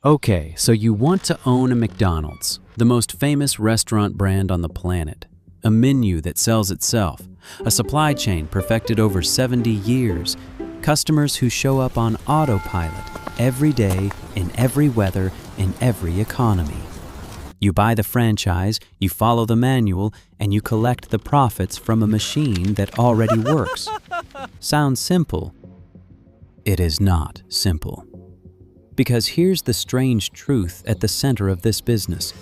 Okay, so you want to own a McDonald's, the most famous restaurant brand on the planet. A menu that sells itself, a supply chain perfected over 70 years, customers who show up on autopilot every day, in every weather, in every economy. You buy the franchise, you follow the manual, and you collect the profits from a machine that already works. Sounds simple. It is not simple. Because here's the strange truth at the center of this business.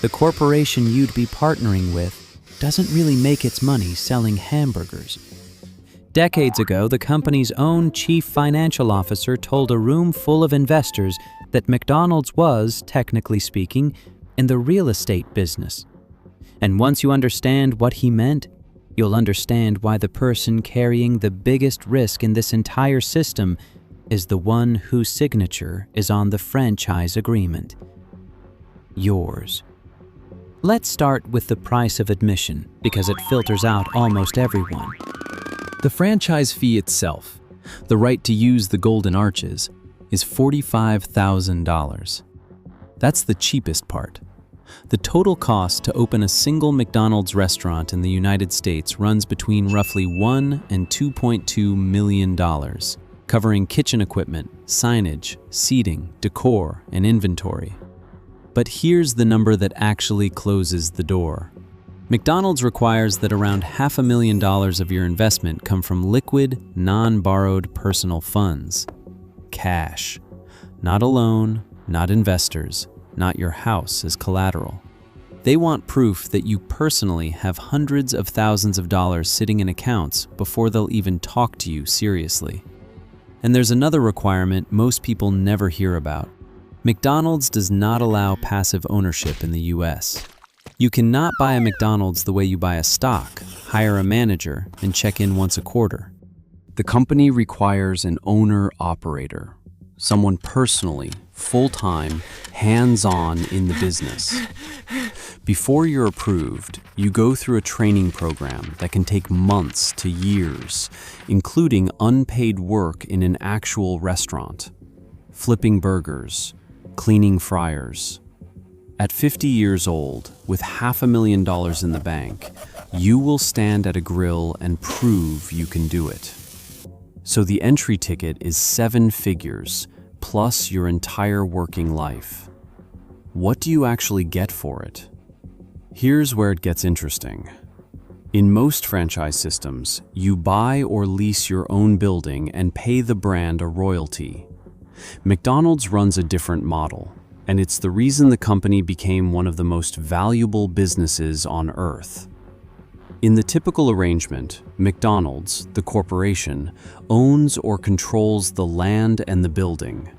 The corporation you'd be partnering with doesn't really make its money selling hamburgers. Decades ago, the company's own chief financial officer told a room full of investors that McDonald's was, technically speaking, in the real estate business. And once you understand what he meant, you'll understand why the person carrying the biggest risk in this entire system is the one whose signature is on the franchise agreement. Yours. Let's start with the price of admission, because it filters out almost everyone. The franchise fee itself, the right to use the Golden Arches, is $45,000. That's the cheapest part. The total cost to open a single McDonald's restaurant in the United States runs between roughly $1 and $2.2 million, covering kitchen equipment, signage, seating, decor, and inventory. But here's the number that actually closes the door. McDonald's requires that around $500,000 of your investment come from liquid, non-borrowed personal funds. Cash. Not a loan, not investors, not your house as collateral. They want proof that you personally have hundreds of thousands of dollars sitting in accounts before they'll even talk to you seriously. And there's another requirement most people never hear about. McDonald's does not allow passive ownership in the US. You cannot buy a McDonald's the way you buy a stock, hire a manager, and check in once a quarter. The company requires an owner-operator, someone personally, full-time, hands-on in the business. Before you're approved, you go through a training program that can take months to years, including unpaid work in an actual restaurant, flipping burgers, cleaning fryers. At 50 years old, with $500,000 in the bank, you will stand at a grill and prove you can do it. So the entry ticket is 7 figures, plus your entire working life. What do you actually get for it? Here's where it gets interesting. In most franchise systems, you buy or lease your own building and pay the brand a royalty. McDonald's runs a different model, and it's the reason the company became one of the most valuable businesses on earth. In the typical arrangement, McDonald's, the corporation, owns or controls the land and the building.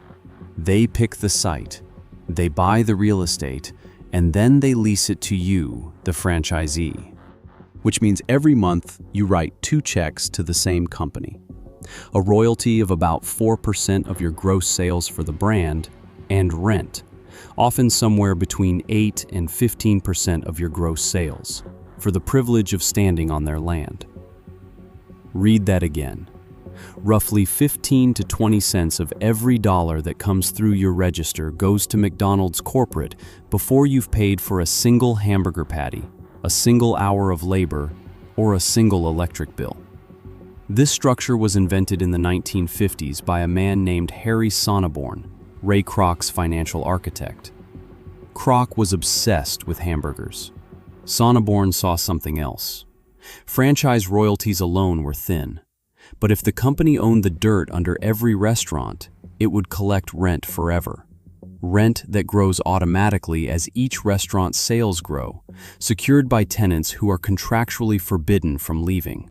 They pick the site, they buy the real estate, and then they lease it to you, the franchisee. Which means every month you write 2 checks to the same company. A royalty of about 4% of your gross sales for the brand, and rent, often somewhere between 8 and 15% of your gross sales, for the privilege of standing on their land. Read that again. Roughly 15 to 20 cents of every dollar that comes through your register goes to McDonald's corporate before you've paid for a single hamburger patty, a single hour of labor, or a single electric bill. This structure was invented in the 1950s by a man named Harry Sonneborn, Ray Kroc's financial architect. Kroc was obsessed with hamburgers. Sonneborn saw something else. Franchise royalties alone were thin. But if the company owned the dirt under every restaurant, it would collect rent forever. Rent that grows automatically as each restaurant's sales grow, secured by tenants who are contractually forbidden from leaving.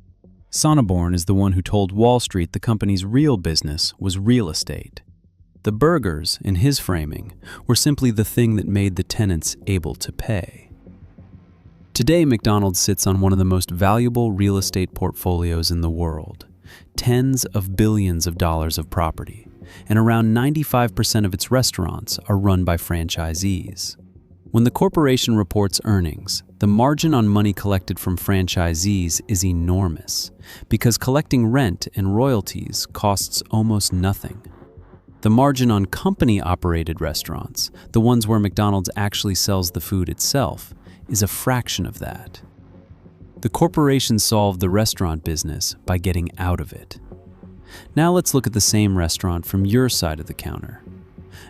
Sonneborn is the one who told Wall Street the company's real business was real estate. The burgers, in his framing, were simply the thing that made the tenants able to pay. Today, McDonald's sits on one of the most valuable real estate portfolios in the world. Tens of billions of dollars of property, and around 95% of its restaurants are run by franchisees. When the corporation reports earnings, the margin on money collected from franchisees is enormous, because collecting rent and royalties costs almost nothing. The margin on company-operated restaurants, the ones where McDonald's actually sells the food itself, is a fraction of that. The corporation solved the restaurant business by getting out of it. Now let's look at the same restaurant from your side of the counter.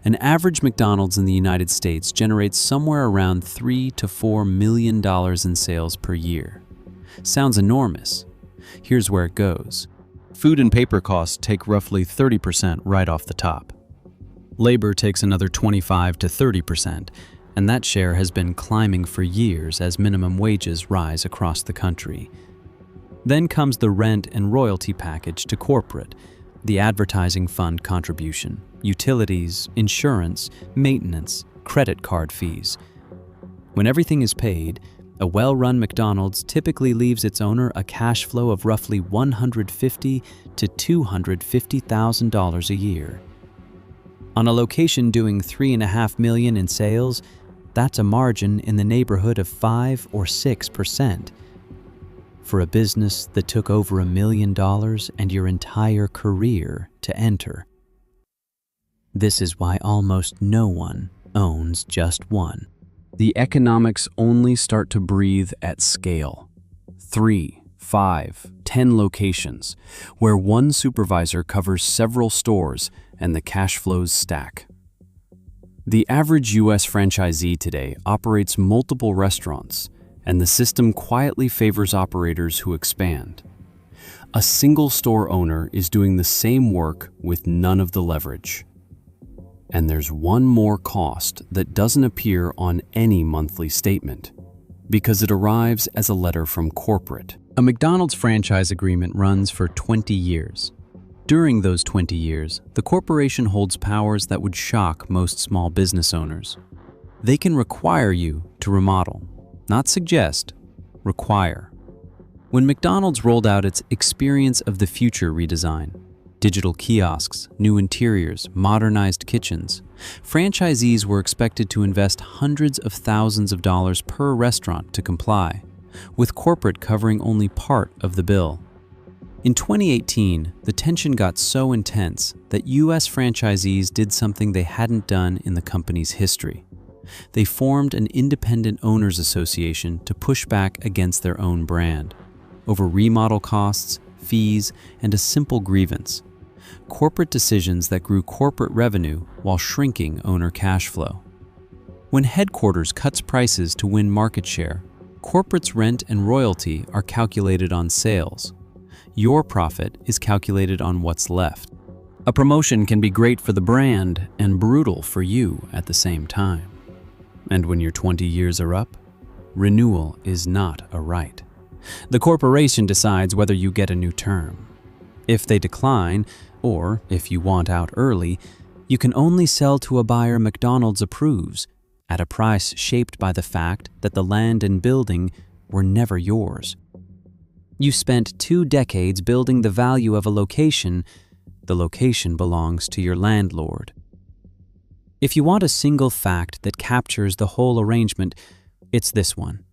An average McDonald's in the United States generates somewhere around $3 to $4 million in sales per year. Sounds enormous. Here's where it goes. Food and paper costs take roughly 30% right off the top. Labor takes another 25 to 30%, and that share has been climbing for years as minimum wages rise across the country. Then comes the rent and royalty package to corporate, the advertising fund contribution, utilities, insurance, maintenance, credit card fees. When everything is paid, a well-run McDonald's typically leaves its owner a cash flow of roughly $150,000 to $250,000 a year. On a location doing $3.5 million in sales, that's a margin in the neighborhood of 5 or 6%. For a business that took over $1 million and your entire career to enter. This is why almost no one owns just one. The economics only start to breathe at scale. 3, 5, 10 locations, where one supervisor covers several stores and the cash flows stack. The average U.S. franchisee today operates multiple restaurants, and the system quietly favors operators who expand. A single store owner is doing the same work with none of the leverage. And there's one more cost that doesn't appear on any monthly statement, because it arrives as a letter from corporate. A McDonald's franchise agreement runs for 20 years. During those 20 years, the corporation holds powers that would shock most small business owners. They can require you to remodel, not suggest, require. When McDonald's rolled out its Experience of the Future redesign, digital kiosks, new interiors, modernized kitchens, franchisees were expected to invest hundreds of thousands of dollars per restaurant to comply, with corporate covering only part of the bill. In 2018, the tension got so intense that U.S. franchisees did something they hadn't done in the company's history. They formed an independent owners association to push back against their own brand, over remodel costs, fees, and a simple grievance: corporate decisions that grew corporate revenue while shrinking owner cash flow. When headquarters cuts prices to win market share, corporate's rent and royalty are calculated on sales. Your profit is calculated on what's left. A promotion can be great for the brand and brutal for you at the same time. And when your 20 years are up, renewal is not a right. The corporation decides whether you get a new term. If they decline, or if you want out early, you can only sell to a buyer McDonald's approves, at a price shaped by the fact that the land and building were never yours. You spent 2 decades building the value of a location. The location belongs to your landlord. If you want a single fact that captures the whole arrangement, it's this one.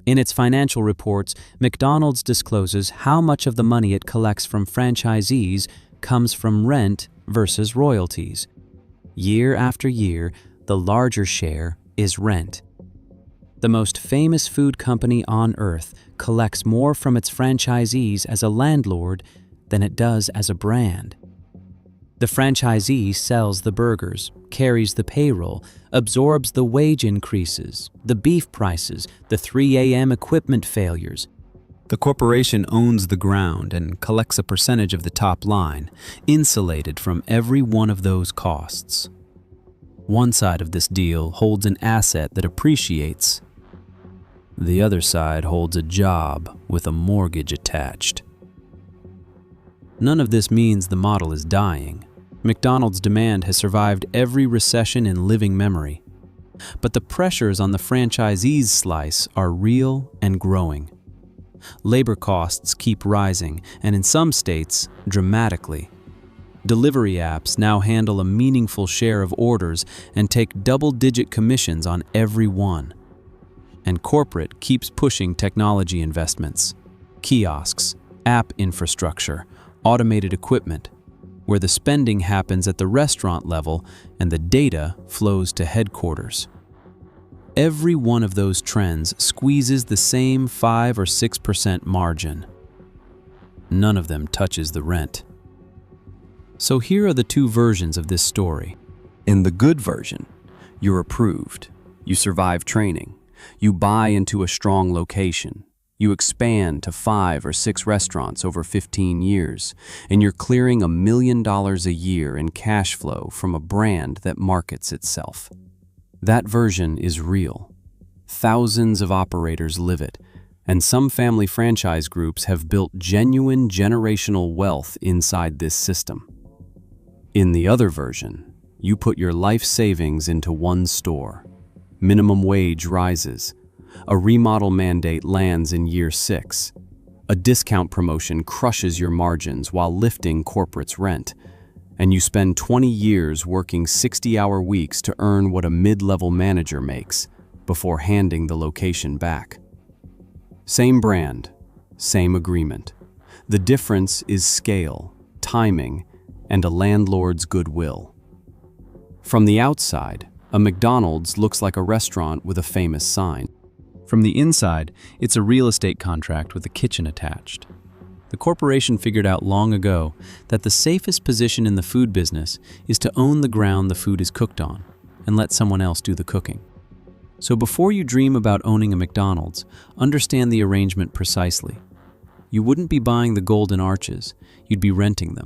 In its financial reports, McDonald's discloses how much of the money it collects from franchisees comes from rent versus royalties. Year after year, the larger share is rent. The most famous food company on earth collects more from its franchisees as a landlord than it does as a brand. The franchisee sells the burgers, carries the payroll, absorbs the wage increases, the beef prices, the 3 a.m. equipment failures. The corporation owns the ground and collects a percentage of the top line, insulated from every one of those costs. One side of this deal holds an asset that appreciates. The other side holds a job with a mortgage attached. None of this means the model is dying. McDonald's demand has survived every recession in living memory. But the pressures on the franchisee's slice are real and growing. Labor costs keep rising, and in some states, dramatically. Delivery apps now handle a meaningful share of orders and take double-digit commissions on every one. And corporate keeps pushing technology investments, kiosks, app infrastructure, automated equipment. where the spending happens at the restaurant level and the data flows to headquarters. Every one of those trends squeezes the same 5 or 6% margin. None of them touches the rent. So here are the two versions of this story. In the good version, you're approved, you survive training, you buy into a strong location, you expand to 5 or 6 restaurants over 15 years, and you're clearing $1 million a year in cash flow from a brand that markets itself. That version is real. Thousands of operators live it, and some family franchise groups have built genuine generational wealth inside this system. In the other version, you put your life savings into one store. Minimum wage rises. A remodel mandate lands in year 6. A discount promotion crushes your margins while lifting corporate's rent. And you spend 20 years working 60-hour weeks to earn what a mid-level manager makes before handing the location back. Same brand, same agreement. The difference is scale, timing, and a landlord's goodwill. From the outside, a McDonald's looks like a restaurant with a famous sign. From the inside, it's a real estate contract with a kitchen attached. The corporation figured out long ago that the safest position in the food business is to own the ground the food is cooked on and let someone else do the cooking. So before you dream about owning a McDonald's, understand the arrangement precisely. You wouldn't be buying the golden arches, you'd be renting them.